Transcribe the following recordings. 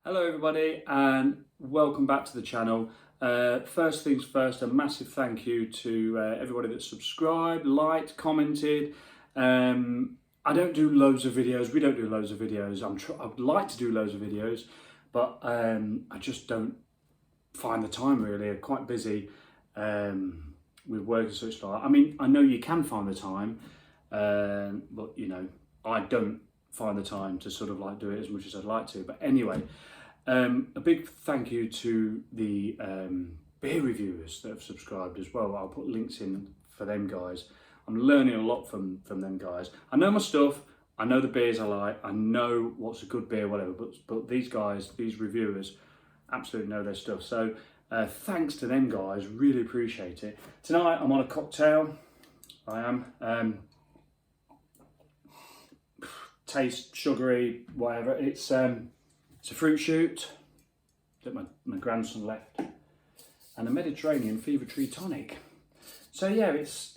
Hello everybody and welcome back to the channel. First things first, a massive thank you to everybody that subscribed, liked, commented. I don't do loads of videos, we don't do loads of videos. I'd like to do loads of videos, but I just don't find the time really. I'm quite busy with work and such like. I mean, I know you can find the time, but you know, I don't find the time to sort of like do it as much as I'd like to. But anyway, a big thank you to the beer reviewers that have subscribed as well. I'll put links in for them guys. I'm learning a lot from them guys. I know my stuff, I know the beers I like, I know what's a good beer, whatever, but these guys, these reviewers, absolutely know their stuff. So thanks to them guys, really appreciate it. Tonight I'm on a cocktail, I am. Taste sugary, whatever. It's a fruit shoot that my grandson left, and a Mediterranean fever tree tonic. So yeah, it's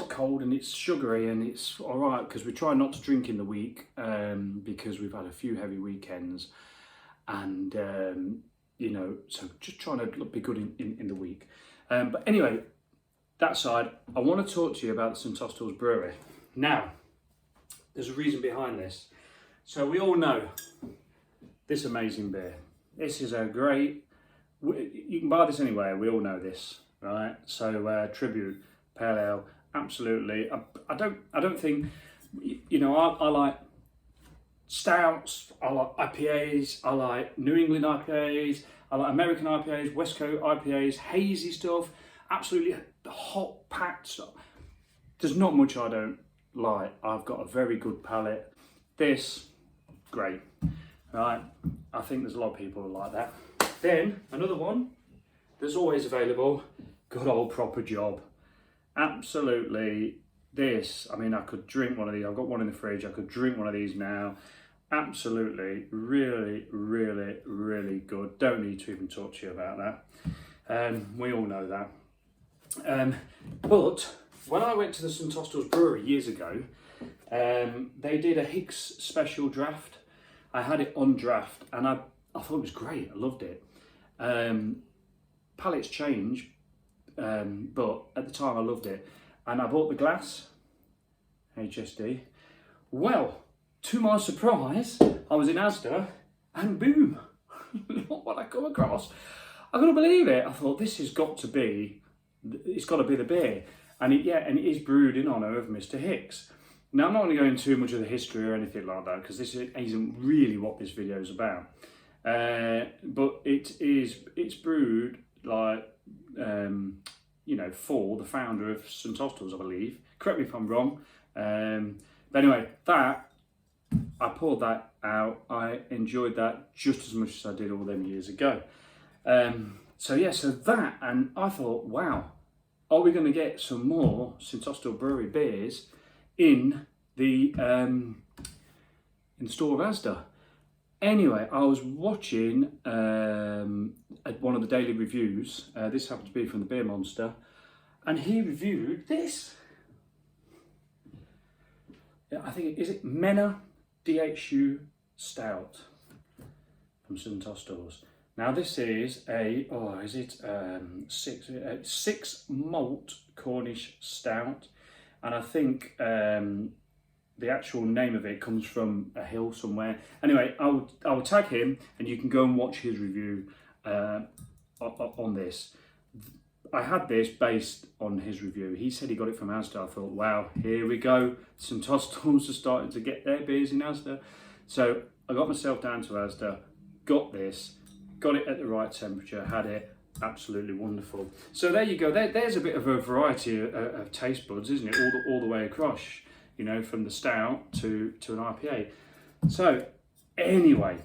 cold and it's sugary and it's all right because we try not to drink in the week because we've had a few heavy weekends, and you know, so just trying to be good in the week. But anyway, that side, I want to talk to you about the St Austell Brewery. Now, there's a reason behind this. So we all know this amazing beer. This is a great, you can buy this anywhere, we all know this, right? So Tribute Pale Ale, absolutely. I don't think, you know, I like stouts, I like IPAs, I like New England IPAs, I like American IPAs, West Coast IPAs, hazy stuff, absolutely hot packed stuff. There's not much I don't like. I've got a very good palate. This, great, right? I think there's a lot of people who like that. Then another one that's always available, good old Proper Job. Absolutely, this, I mean, I could drink one of these. I've got one in the fridge. I could drink one of these now. Absolutely, really, really, really good. Don't need to even talk to you about that. We all know that. But when I went to the St Austell Brewery years ago, they did a Hicks special draft. I had it on draft and I thought it was great. I loved it. Palates change, but at the time I loved it. And I bought the glass, HSD. Well, to my surprise, I was in Asda and boom, look what I come across. I couldn't believe it. I thought this has got to be, it's got to be the beer. And it is brewed in honour of Mr. Hicks. Now, I'm not going to go into too much of the history or anything like that because this isn't really what this video is about. But it's brewed like, you know, for the founder of St Austell's, I believe. Correct me if I'm wrong. But anyway, that, I poured that out. I enjoyed that just as much as I did all them years ago. So yeah, so that, and I thought, wow, are we going to get some more St Austell Brewery beers in the store of Asda? Anyway, I was watching at one of the daily reviews. This happened to be from the Beer Monster, and he reviewed this. Yeah, I think is it Mena DHU Stout from St Austell's. Now this is a, six malt Cornish stout, and I think the actual name of it comes from a hill somewhere. Anyway, I will tag him, and you can go and watch his review on this. I had this based on his review. He said he got it from Asda. I thought, wow, here we go. St Austell's are starting to get their beers in Asda. So I got myself down to Asda, got this. Got it at the right temperature, had it, absolutely wonderful. So there you go, there's a bit of a variety of taste buds, isn't it, all the way across, you know, from the stout to an IPA. So anyway,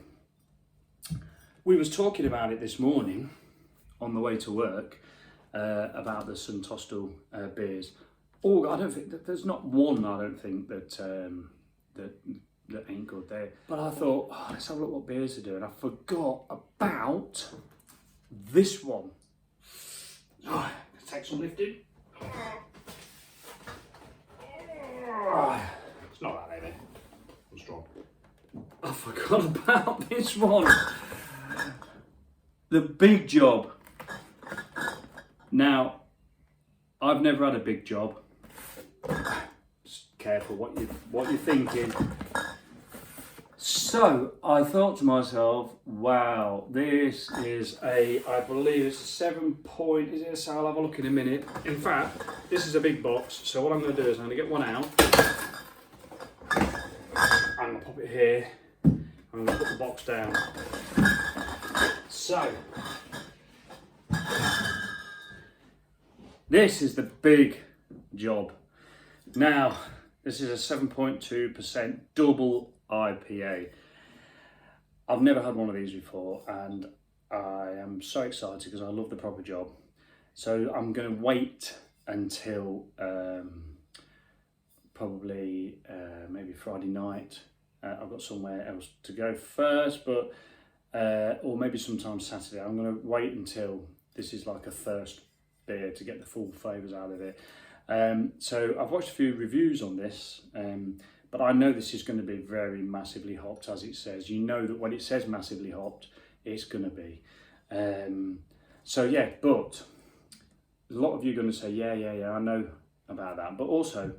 we was talking about it this morning on the way to work, about the St Austell beers. Oh, I don't think, there's not one, I don't think, that ain't good there. But I thought, oh, let's have a look what beers are doing. I forgot about this one. Oh, let's take some lifting. It's not that heavy. I'm strong. I forgot about this one. the big job. Now, I've never had a big job. Just careful what you're thinking. So I thought to myself, wow, this is I believe it's a 7 point, is it? So I'll have a look in a minute. In fact, this is a big box. So what I'm going to do is I'm going to get one out. I'm going to pop it here. I'm going to put the box down. So, this is the big job. Now, this is a 7.2% double IPA. I've never had one of these before and I am so excited because I love the proper job. So I'm going to wait until probably maybe Friday night. I've got somewhere else to go first, but or maybe sometime Saturday. I'm going to wait until this is like a thirst beer to get the full flavours out of it. So I've watched a few reviews on this, but I know this is going to be very massively hopped, as it says. You know that when it says massively hopped, it's going to be. So yeah, but a lot of you are going to say, yeah, I know about that. But also,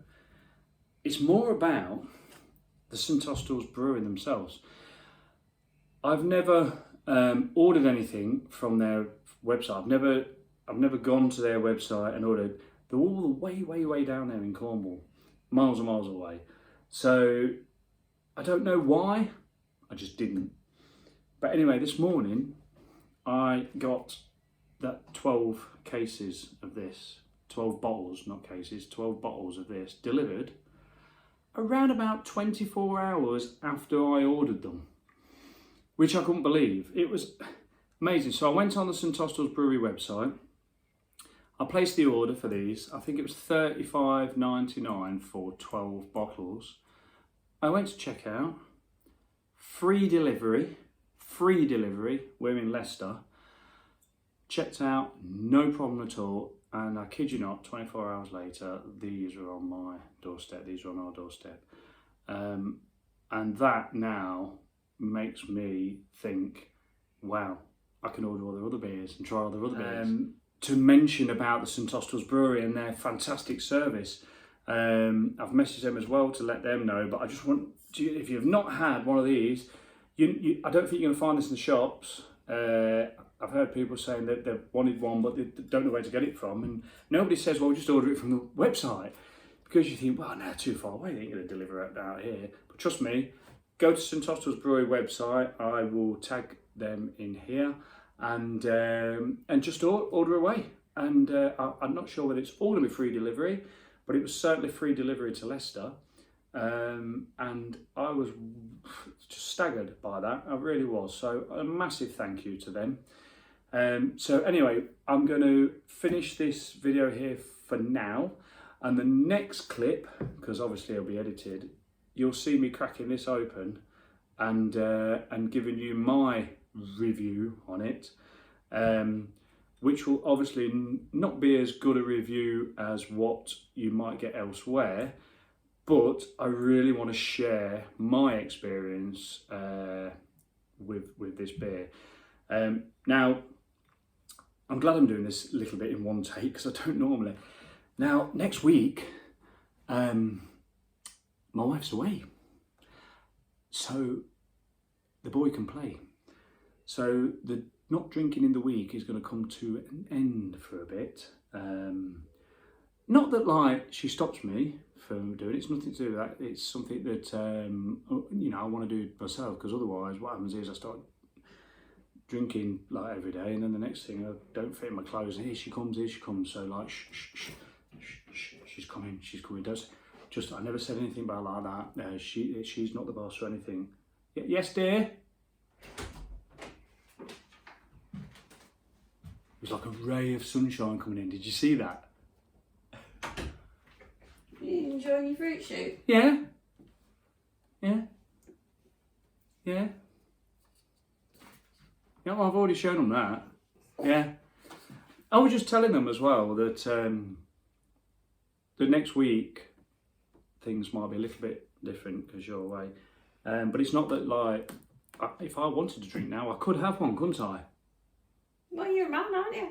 it's more about the St Austell Brewing themselves. I've never ordered anything from their website. I've never gone to their website and ordered. They're all the way down there in Cornwall, miles and miles away. So I don't know why, I just didn't. But anyway, this morning I got that 12 cases of this, 12 bottles, not cases, 12 bottles of this delivered around about 24 hours after I ordered them, which I couldn't believe. It was amazing. So I went on the St Austell Brewery website. I placed the order for these. I think it was $35.99 for 12 bottles. I went to check out. Free delivery. We're in Leicester. Checked out, no problem at all. And I kid you not, 24 hours later, these are on my doorstep. These are on our doorstep. And that now makes me think, wow, I can order all the other beers and try all the other beers. To mention about the St Austell Brewery and their fantastic service. I've messaged them as well to let them know, but I just want to, if you've not had one of these, I don't think you're going to find this in the shops. I've heard people saying that they've wanted one, but they don't know where to get it from, and nobody says, well, just order it from the website, because you think, well, no, too far away, they ain't going to deliver it out here. But trust me, go to St Austell Brewery website. I will tag them in here. And just order away. And I'm not sure whether it's all going to be free delivery, but it was certainly free delivery to Leicester. And I was just staggered by that. I really was. So a massive thank you to them. So anyway, I'm going to finish this video here for now. And the next clip, because obviously it'll be edited, you'll see me cracking this open and giving you my review on it, which will obviously not be as good a review as what you might get elsewhere, but I really want to share my experience with this beer. Now, I'm glad I'm doing this a little bit in one take because I don't normally. Now, next week, my wife's away, so the boy can play. So the not drinking in the week is going to come to an end for a bit. Not that like she stops me from doing it. It's nothing to do with that. It's something that I want to do myself, because otherwise what happens is I start drinking like every day, and then the next thing I don't fit in my clothes, and here she comes. So like she's coming. Just I never said anything about like that. She's not the boss or anything. Yes, dear. It was like a ray of sunshine coming in. Did you see that? You enjoying your fruit shoot? Yeah. Yeah, well, I've already shown them that. Yeah. I was just telling them as well that the next week things might be a little bit different because you're away. But it's not that like, if I wanted to drink now, I could have one, couldn't I? Well, you're a man, aren't you?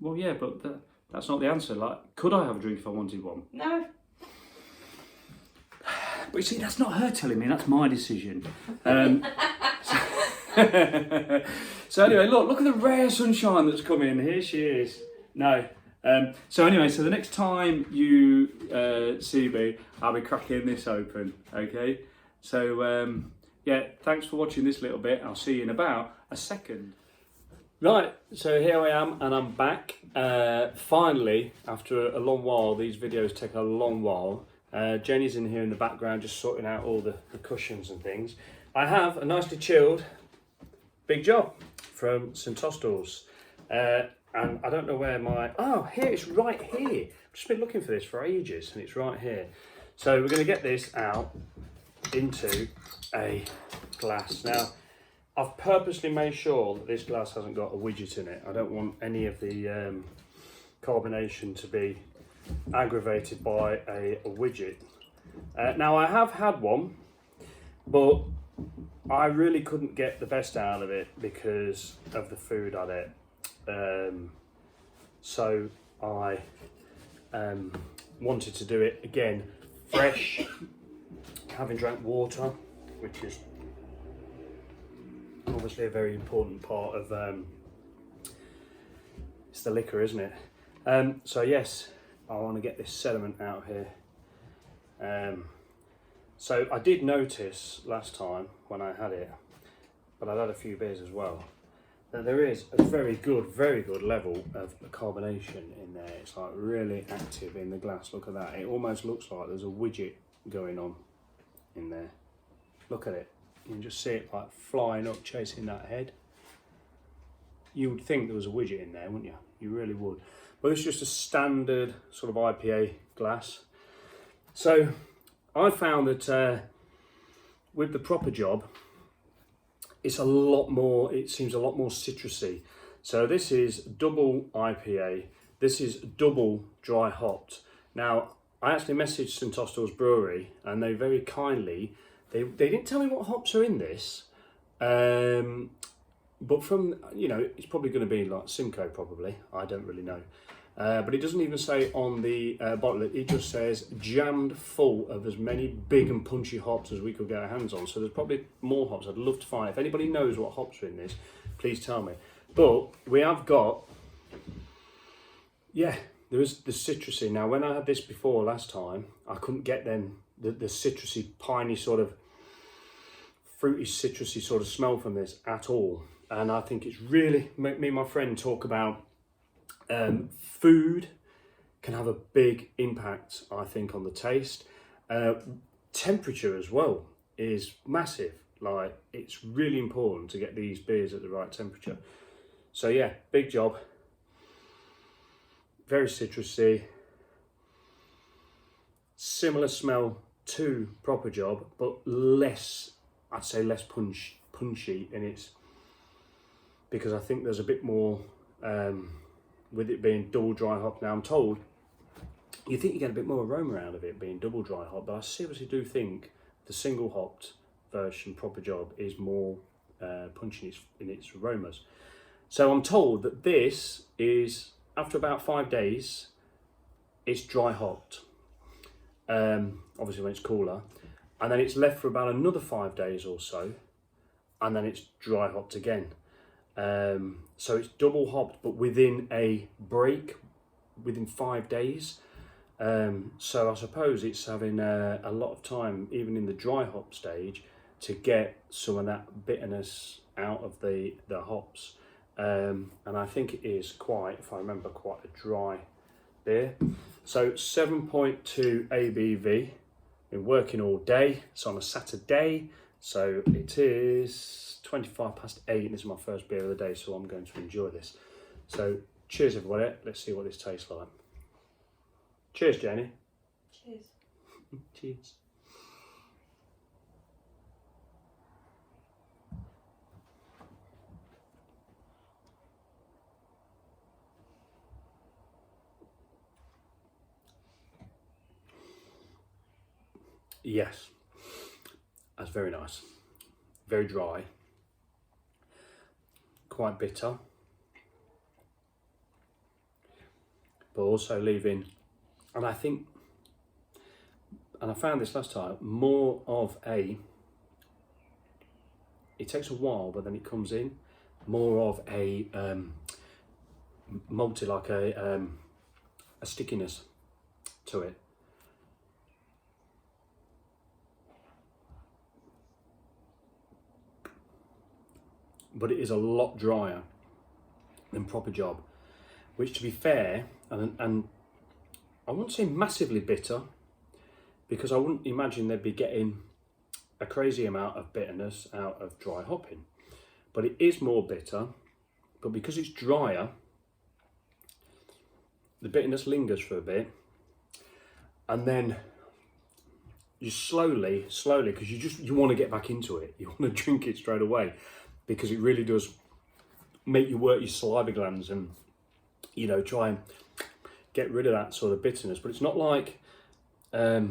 Well, yeah, but that's not the answer. Like, could I have a drink if I wanted one? No. But you see, that's not her telling me, that's my decision. So anyway, look at the rare sunshine that's come in. Here she is. No. So anyway, so the next time you see me, I'll be cracking this open, okay? So yeah, thanks for watching this little bit. I'll see you in about a second. Right, so here I am and I'm back. Finally, after a long while, these videos take a long while. Jenny's in here in the background just sorting out all the cushions and things. I have a nicely chilled Big Job from St Austell's. And I don't know where here, it's right here. I've just been looking for this for ages and it's right here. So we're going to get this out into a glass. Now, I've purposely made sure that this glass hasn't got a widget in it. I don't want any of the carbonation to be aggravated by a widget. Now, I have had one, but I really couldn't get the best out of it because of the food on it. So I wanted to do it again fresh, having drank water, which is obviously a very important part of it's the liquor, isn't it? So yes, I want to get this sediment out here. So I did notice last time when I had it, but I'd had a few beers as well, that there is a very good level of carbonation in there. It's like really active in the glass. Look at that. It almost looks like there's a widget going on in there. Look at it. You can just see it like flying up, chasing that head. You would think there was a widget in there, wouldn't you? You really would. But it's just a standard sort of IPA glass. So I found that with the proper job, it's a lot more, it seems a lot more citrusy. So this is double IPA. This is double dry hopped. Now, I actually messaged St Austell's Brewery and they very kindly, they didn't tell me what hops are in this. But from, you know, it's probably going to be like Simcoe probably. I don't really know. But it doesn't even say on the bottle, it just says jammed full of as many big and punchy hops as we could get our hands on. So there's probably more hops. I'd love to find. If anybody knows what hops are in this, please tell me. But we have got, yeah, there is the citrusy. Now, when I had this before last time, I couldn't get them, the citrusy, piney sort of, fruity, citrusy sort of smell from this at all. And I think it's really, me and my friend talk about food can have a big impact, I think, on the taste. Temperature as well is massive. Like, it's really important to get these beers at the right temperature. So yeah, Big Job. Very citrusy. Similar smell to Proper Job, but less, I'd say less punchy in its, because I think there's a bit more, with it being double dry hop. Now I'm told, you think you get a bit more aroma out of it being double dry hop, but I seriously do think the single hopped version Proper Job is more punchy in its aromas. So I'm told that this is, after about 5 days, it's dry hopped. Obviously when it's cooler, and then it's left for about another 5 days or so, and then it's dry hopped again. So it's double hopped, but within a break, within 5 days. So I suppose it's having a lot of time, even in the dry hop stage, to get some of that bitterness out of the hops. And I think it is quite, if I remember, quite a dry beer. So 7.2 ABV. Been working all day. It's on a Saturday, so it is 8:25, and this is my first beer of the day, so I'm going to enjoy this. So cheers everybody, let's see what this tastes like. Cheers, Janie. Cheers. Cheers. Yes, that's very nice. Very dry, quite bitter. also leaving, and I think, and I found this last time, more of a, it takes a while, but then it comes in, more of a malty, like a stickiness to it. But it is a lot drier than Proper Job, which, to be fair, and I wouldn't say massively bitter, because I wouldn't imagine they'd be getting a crazy amount of bitterness out of dry hopping. But it is more bitter, but because it's drier, the bitterness lingers for a bit, and then you slowly, because you want to get back into it, you want to drink it straight away, because it really does make you work your saliva glands and, you know, try and get rid of that sort of bitterness. But it's not like how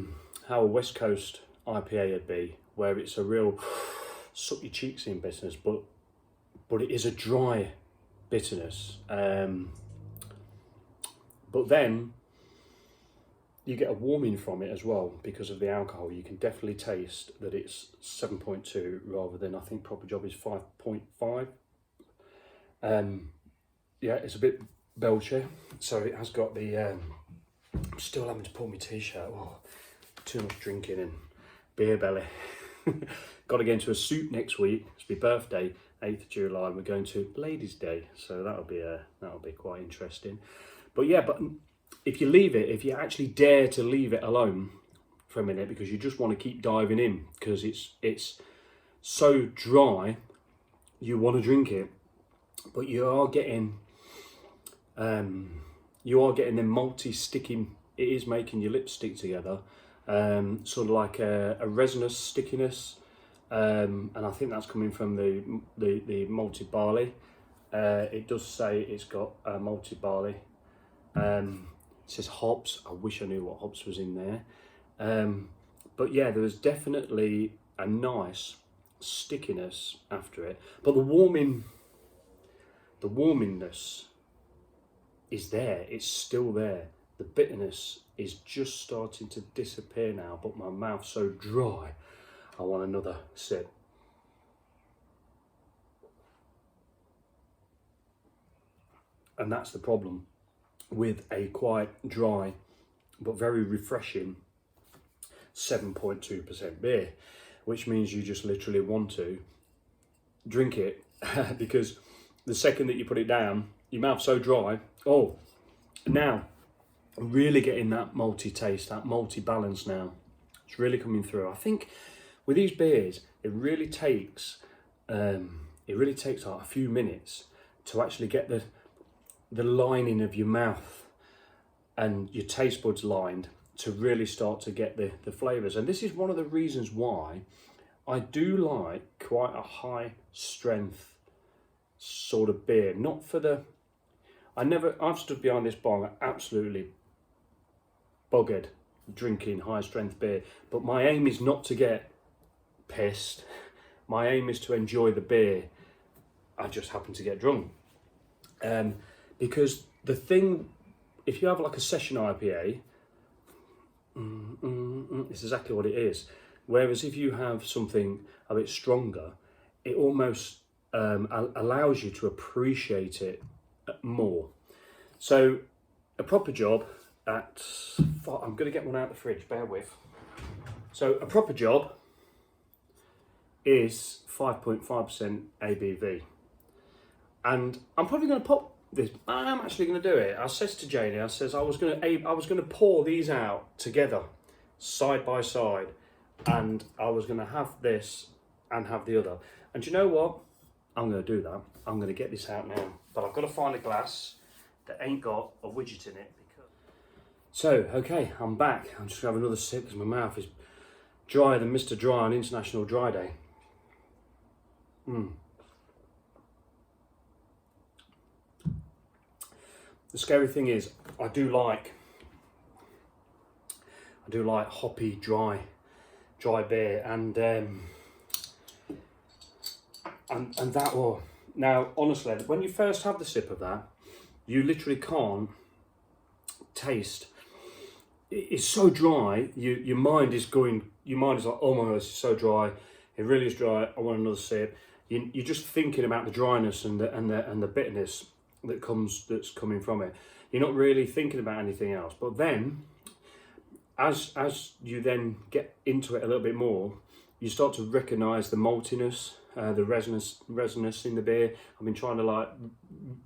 a West Coast IPA would be, where it's a real suck your cheeks in bitterness, but it is a dry bitterness. But then you get a warming from it as well because of the alcohol. You can definitely taste that it's 7.2 rather than, I think Proper Job is 5.5. Yeah, it's a bit belchy, so it has got the, I'm still having to pull my t-shirt. Oh, too much drinking and beer belly. Got to get into a suit next week. It's my birthday, 8th of July. We're going to Ladies' Day, so that'll be quite interesting. But yeah, but if you leave it, if you actually dare to leave it alone for a minute, because you just want to keep diving in, because it's so dry, you want to drink it, but you are getting them malty sticking. It is making your lips stick together, sort of like a resinous stickiness, and I think that's coming from the malted barley. It does say it's got malted barley. It says hops. I wish I knew what hops was in there. But yeah, there was definitely a nice stickiness after it. But the warmingness is there. It's still there. The bitterness is just starting to disappear now, but my mouth's so dry, I want another sip. And that's the problem with a quite dry but very refreshing 7.2% beer, which means you just literally want to drink it because the second that you put it down, your mouth's so dry. Oh, now I'm really getting that malty taste, that malty balance now. It's really coming through. I think with these beers, it really takes like a few minutes to actually get the lining of your mouth and your taste buds lined to really start to get the flavours. And this is one of the reasons why I do like quite a high strength sort of beer. Not for the, I've stood behind this bar and absolutely buggered drinking high strength beer, but my aim is not to get pissed. My aim is to enjoy the beer. I just happen to get drunk. Because the thing, if you have like a session IPA, it's exactly what it is. Whereas if you have something a bit stronger, it almost allows you to appreciate it more. So a Proper Job at, I'm going to get one out of the fridge, bear with. So a Proper Job is 5.5% ABV. And I'm probably going to pop this. I'm actually going to do it. I says to Janie, I was going to pour these out together, side by side, and I was going to have this and have the other. And do you know what? I'm going to do that. I'm going to get this out now, but I've got to find a glass that ain't got a widget in it. So, okay, I'm back. I'm just going to have another sip because my mouth is drier than Mr. Dry on International Dry Day. The scary thing is, I do like hoppy, dry beer, and that will. Now, honestly, when you first have the sip of that, you literally can't taste is so dry. Your mind is like, oh my god, this is so dry. It really is dry. I want another sip. You're just thinking about the dryness and the bitterness that's coming from it. You're not really thinking about anything else. But then, as you then get into it a little bit more, you start to recognise the maltiness, the resinous in the beer. I've been trying to like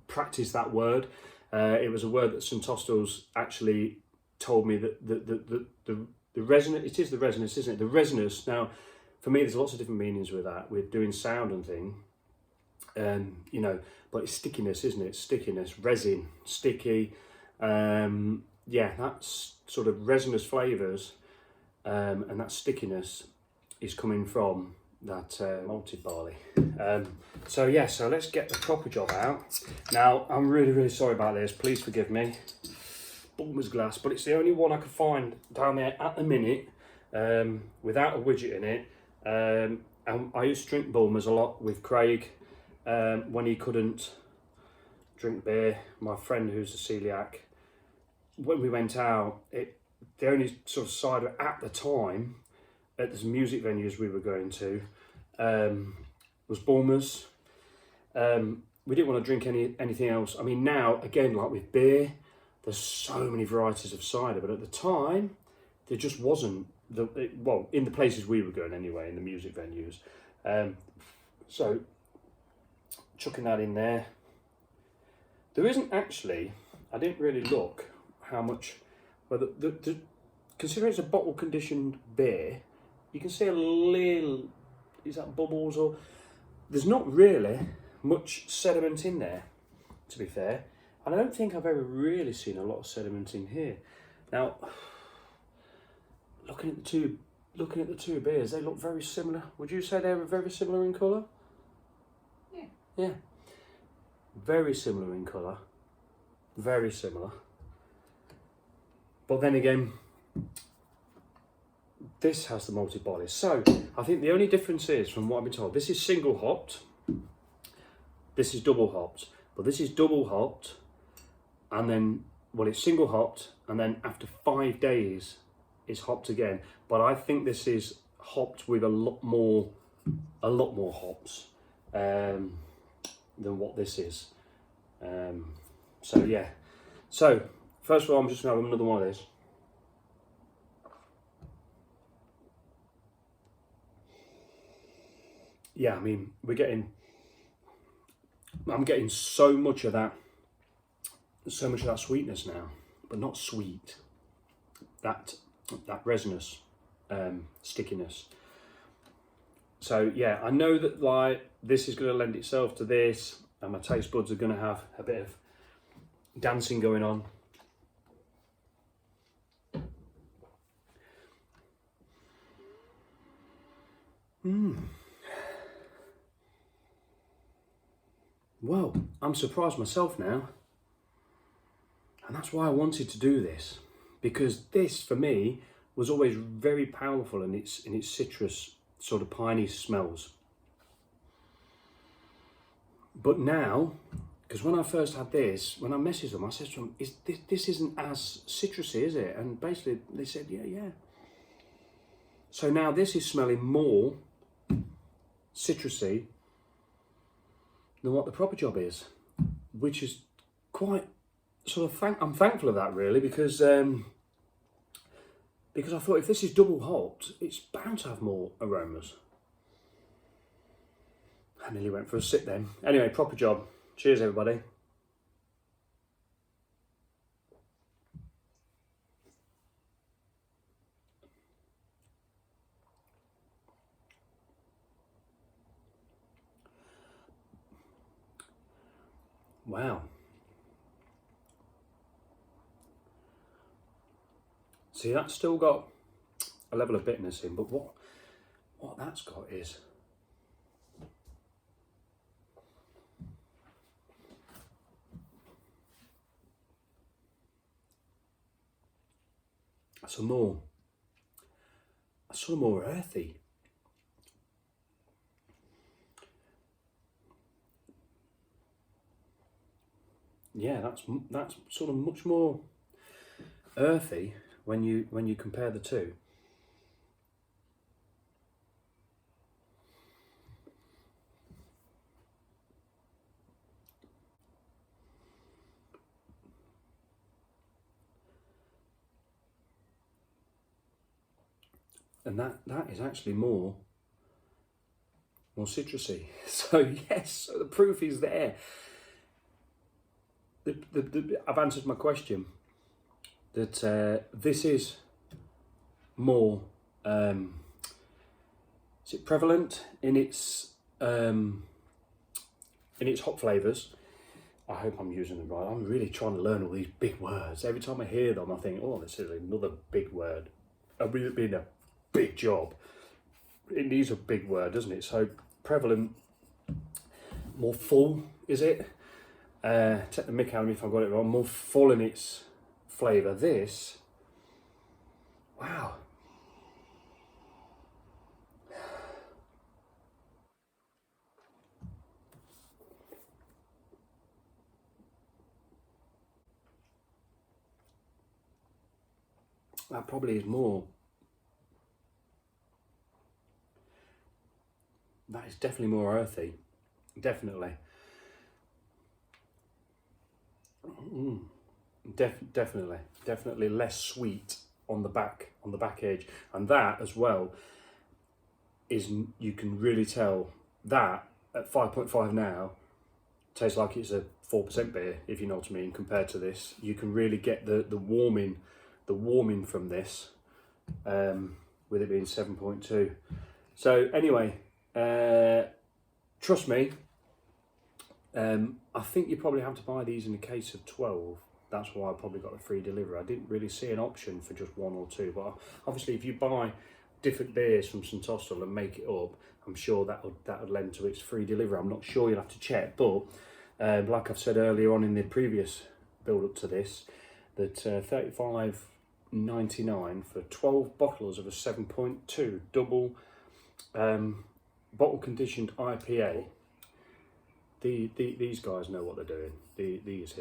practice that word. It was a word that St Austell's actually told me that the resinous, it is the resinous, isn't it? The resinous. Now, for me, there's lots of different meanings with that. We're doing sound and thing, you know, but it's stickiness, isn't it? Stickiness, resin, sticky. Yeah, that's sort of resinous flavours, and that stickiness is coming from that malted barley. So yeah, so let's get the proper job out. Now, I'm really sorry about this. Please forgive me. Bulmer's glass, but it's the only one I could find down there at the minute, without a widget in it. And I used to drink Bulmer's a lot with Craig when he couldn't drink beer. My friend who's a celiac, when we went out, the only sort of cider at the time at the music venues we were going to was Bulmer's. We didn't want to drink anything else. I mean, now again, like with beer, there's so many varieties of cider, but at the time there just wasn't. Well, in the places we were going anyway, in the music venues. So chucking that in there. There isn't actually, I didn't really look how much, well, considering it's a bottle conditioned beer, you can see a little, is that bubbles, or there's not really much sediment in there, to be fair. And I don't think I've ever really seen a lot of sediment in here. Now, looking at the two beers, they look very similar. Would you say they were very similar in colour? Yeah. Yeah. Very similar in colour. Very similar. But then again, this has the malted barley. So I think the only difference is, from what I've been told, this is single hopped, this is double hopped, but this is double hopped, and then, well, it's single hopped, and then after 5 days it's hopped again. But I think this is hopped with a lot more hops than what this is. So yeah. So first of all, I'm just gonna have another one of this. Yeah, I mean, I'm getting so much of that sweetness now, but not sweet. That resinous stickiness. So yeah, I know that like this is going to lend itself to this, and my taste buds are going to have a bit of dancing going on. Well, I'm surprised myself now, and that's why I wanted to do this, because this for me was always very powerful in its citrus sort of piney smells. But now, because when I first had this, when I messaged them, I said to them, this isn't as citrusy, is it? And basically they said, yeah. So now this is smelling more citrusy than what the proper job is, which is quite sort of I'm thankful of that, really, because I thought if this is double hopped, it's bound to have more aromas. I nearly went for a sip then. Anyway, proper job. Cheers, everybody. Wow. See, that's still got a level of bitterness in, but what that's got is some more earthy. Yeah, that's sort of much more earthy when you compare the two. And that is actually more citrusy. So yes, the proof is there. I've answered my question. That this is more is it prevalent in its hop flavours. I hope I'm using them right. I'm really trying to learn all these big words. Every time I hear them, I think, oh, this is another big word. I've really been a big job. It needs a big word, doesn't it? So prevalent, more full, is it? Take the mick out of me if I got it wrong. More full in its flavour. This, wow. That probably is more. That is definitely more earthy. Definitely. Definitely less sweet on the back edge, and that as well is, you can really tell that at 5.5 now tastes like it's a 4% beer, if you know what I mean. Compared to this, you can really get the warming from this, with it being 7.2. So anyway, trust me, I think you probably have to buy these in a case of 12. That's why I probably got the free delivery. I didn't really see an option for just one or two, but obviously if you buy different beers from St Austell and make it up, I'm sure that would lend to its free delivery. I'm not sure, you'll have to check, but like I've said earlier on in the previous build up to this, that $35.99 for 12 bottles of a 7.2 double bottle conditioned IPA. These guys know what they're doing. These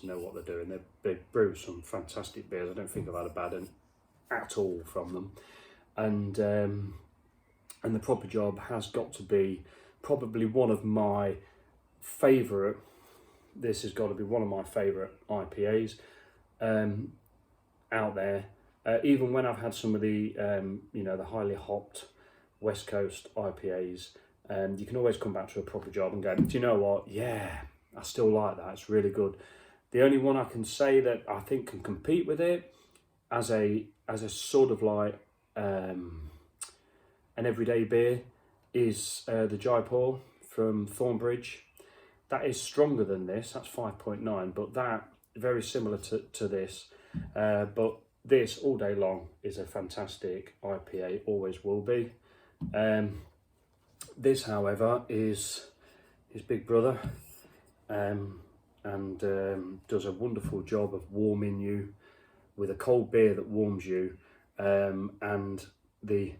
know what they're doing. They brew some fantastic beers. I don't think I've had a bad one at all from them. And the proper job has got to be probably one of my favourite. This has got to be one of my favourite IPAs out there. Even when I've had some of the the highly hopped West Coast IPAs. You can always come back to a proper job and go, do you know what? Yeah, I still like that. It's really good. The only one I can say that I think can compete with it as a sort of like an everyday beer is the Jaipur from Thornbridge. That is stronger than this. That's 5.9, but that very similar to this. But this all day long is a fantastic IPA. Always will be. This, however, is his big brother, and does a wonderful job of warming you with a cold beer that warms you, and the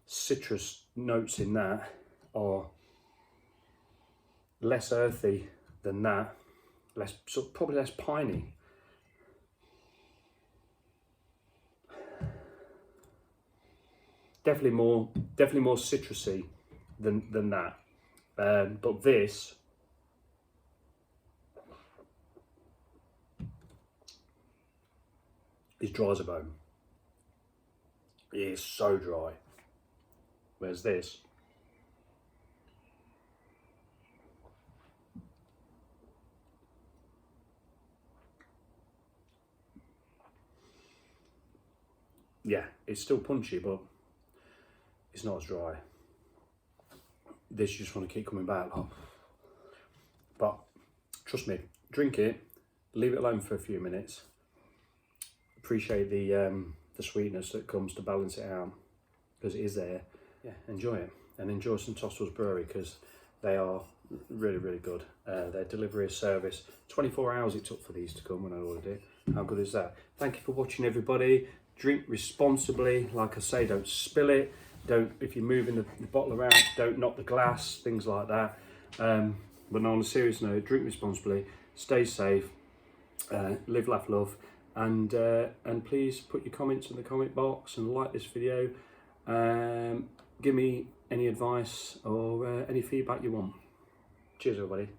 citrus notes in that are less earthy than that, probably less piney. Definitely more citrusy than that, but this is dry as a bone. It is so dry. Whereas this, yeah, it's still punchy, but it's not as dry. This, you just want to keep coming back. But trust me, drink it, leave it alone for a few minutes. Appreciate the sweetness that comes to balance it out, because it is there. Yeah, enjoy it, and enjoy St Austell's Brewery, because they are really, really good. Their delivery service, 24 hours it took for these to come when I ordered it. How good is that? Thank you for watching, everybody. Drink responsibly. Like I say, don't spill it. Don't, if you're moving the bottle around, don't knock the glass, things like that. But on a serious note, drink responsibly, stay safe, live, laugh, love, and please put your comments in the comment box and like this video. Give me any advice or any feedback you want. Cheers everybody.